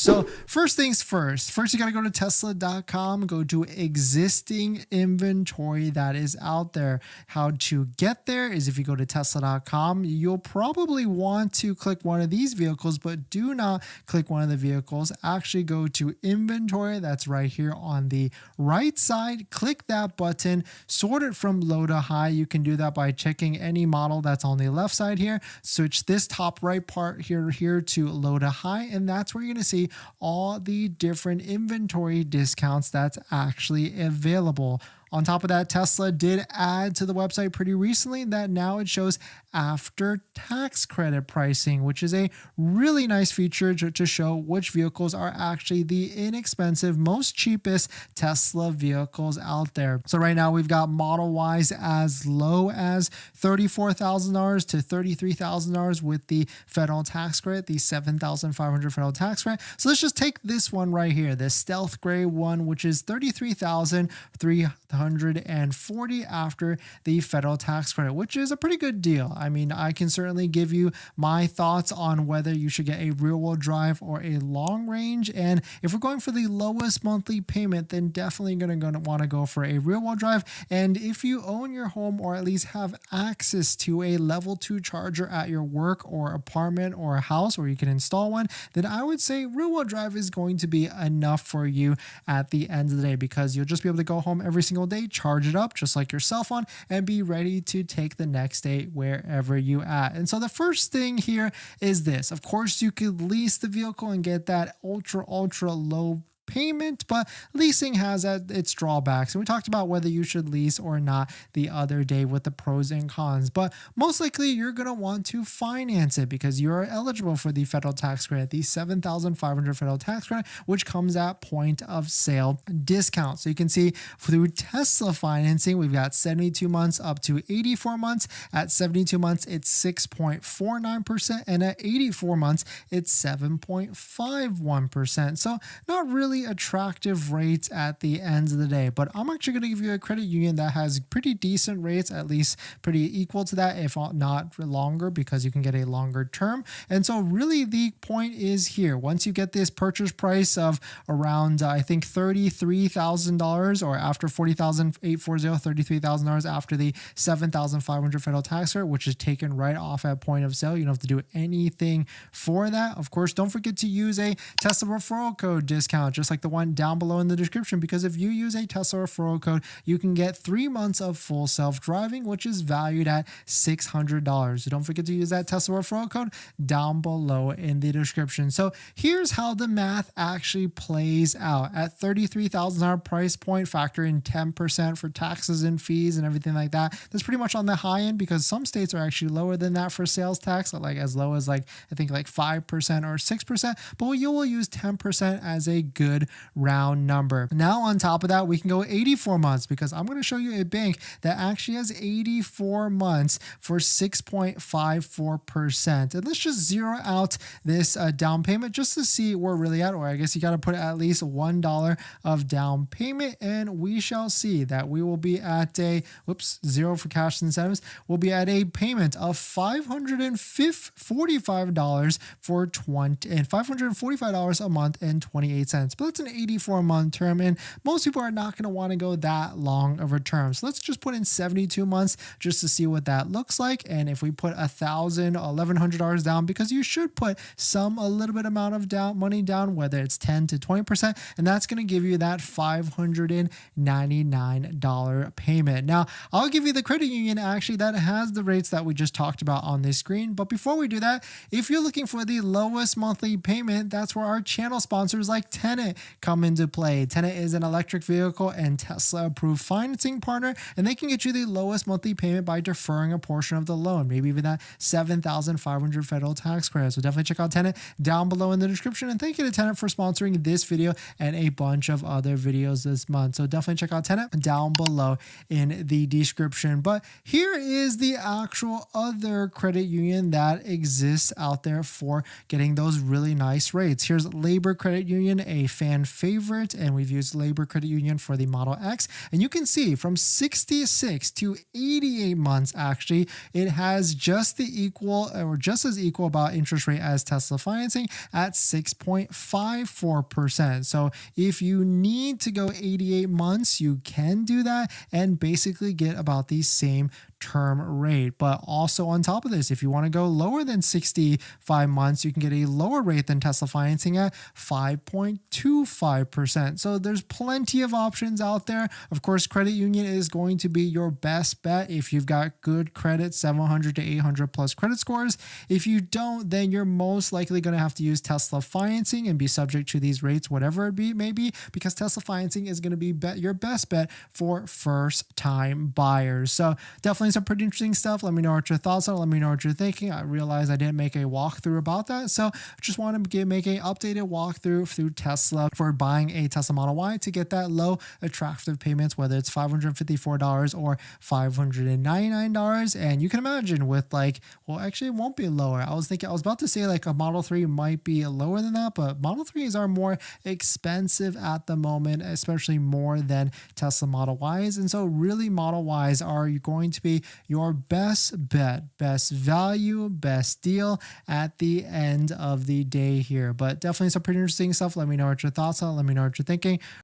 So first things first, you got to go to Tesla.com, go to existing inventory that is out there. How to get there is if you go to Tesla.com, you'll probably want to click one of these vehicles, but do not click one of the vehicles. Actually go to inventory. That's right here on the right side. Click that button, sort it from low to high. You can do that by checking any model that's on the left side here. Switch this top right part here to low to high, and that's where you're going to see all the different inventory discounts that's actually available. On top of that, Tesla did add to the website pretty recently that now it shows after tax credit pricing, which is a really nice feature to show which vehicles are actually the inexpensive, most cheapest Tesla vehicles out there. So right now we've got Model Ys as low as $34,000 to $33,000 with the federal tax credit, the $7,500 federal tax credit. So let's just take this one right here, the stealth gray one, which is $33,340 after the federal tax credit, which is a pretty good deal. I mean, I can certainly give you my thoughts on whether you should get a rear-wheel drive or a long range. And if we're going for the lowest monthly payment, then definitely going to want to go for a rear-wheel drive. And if you own your home or at least have access to a level 2 charger at your work or apartment or a house where you can install one, then I would say rear-wheel drive is going to be enough for you at the end of the day, because you'll just be able to go home every single day, charge it up just like your cell phone, and be ready to take the next day wherever you at. And so the first thing here is this. Of course, you could lease the vehicle and get that ultra low payment, but leasing has its drawbacks, and we talked about whether you should lease or not the other day with the pros and cons. But most likely you're going to want to finance it because you're eligible for the federal tax credit, the $7,500 federal tax credit, which comes at point of sale discount. So you can see through Tesla financing, we've got 72 months up to 84 months. At 72 months, it's 6.49%, and at 84 months, it's 7.51%. So not really attractive rates at the end of the day, but I'm actually going to give you a credit union that has pretty decent rates, at least pretty equal to that, if not longer, because you can get a longer term. And so really the point is here, once you get this purchase price of around I think $33,000, or after $40,840, $33,000 after the $7,500 federal tax rate, which is taken right off at point of sale, you don't have to do anything for that. Of course, don't forget to use a Tesla referral code discount, just like the one down below in the description, because if you use a Tesla referral code, you can get 3 months of full self-driving, which is valued at $600. So don't forget to use that Tesla referral code down below in the description. So here's how the math actually plays out. At $33,000 price point, factor in 10% for taxes and fees and everything like that. That's pretty much on the high end, because some states are actually lower than that for sales tax, like as low as I think 5% or 6%, but you will use 10% as a good round number. Now on top of that, we can go 84 months, because I'm going to show you a bank that actually has 84 months for 6.54%. And let's just zero out this down payment just to see where we're really at, or I guess you got to put at least $1 of down payment, and we shall see that we will be at a, zero for cash incentives, we'll be at a payment of $545 for $545 a month and 28 cents. But it's an 84-month term, and most people are not going to want to go that long of a term. So let's just put in 72 months just to see what that looks like. And if we put $1,100 down, because you should put a little bit amount of money down, whether it's 10 to 20%, and that's going to give you that $599 payment. Now, I'll give you the credit union actually that has the rates that we just talked about on this screen. But before we do that, if you're looking for the lowest monthly payment, that's where our channel sponsors like Tenet come into play. Tenet is an electric vehicle and Tesla approved financing partner, and they can get you the lowest monthly payment by deferring a portion of the loan, maybe even that $7,500 federal tax credit. So definitely check out Tenet down below in the description, and thank you to Tenet for sponsoring this video and a bunch of other videos this month. So definitely check out Tenet down below in the description. But here is the actual other credit union that exists out there for getting those really nice rates. Here's Labor Credit Union, a fan favorite, and we've used Labor Credit Union for the Model X. And you can see from 66 to 88 months, actually, it has just the equal or just as equal about interest rate as Tesla financing at 6.54%. So if you need to go 88 months, you can do that and basically get about the same term rate. But also on top of this, if you want to go lower than 65 months, you can get a lower rate than Tesla financing at 5.25%. So there's plenty of options out there. Of course, credit union is going to be your best bet if you've got good credit, 700 to 800 plus credit scores. If you don't, then you're most likely going to have to use Tesla financing and be subject to these rates, whatever it may be, because Tesla financing is going to be your best bet for first time buyers. So definitely some pretty interesting stuff. Let me know what your thoughts are. Let me know what you're thinking. I realized I didn't make a walkthrough about that, so I just want to make an updated walkthrough through Tesla for buying a Tesla Model Y to get that low attractive payments, whether it's $554 or $599. And you can imagine with actually it won't be lower. I was about to say like a Model 3 might be lower than that, but Model 3s are more expensive at the moment, especially more than Tesla Model Ys. And so really Model Ys are going to be your best bet, best value, best deal at the end of the day here. But definitely some pretty interesting stuff. Let me know what your thoughts are. Let me know what you're thinking.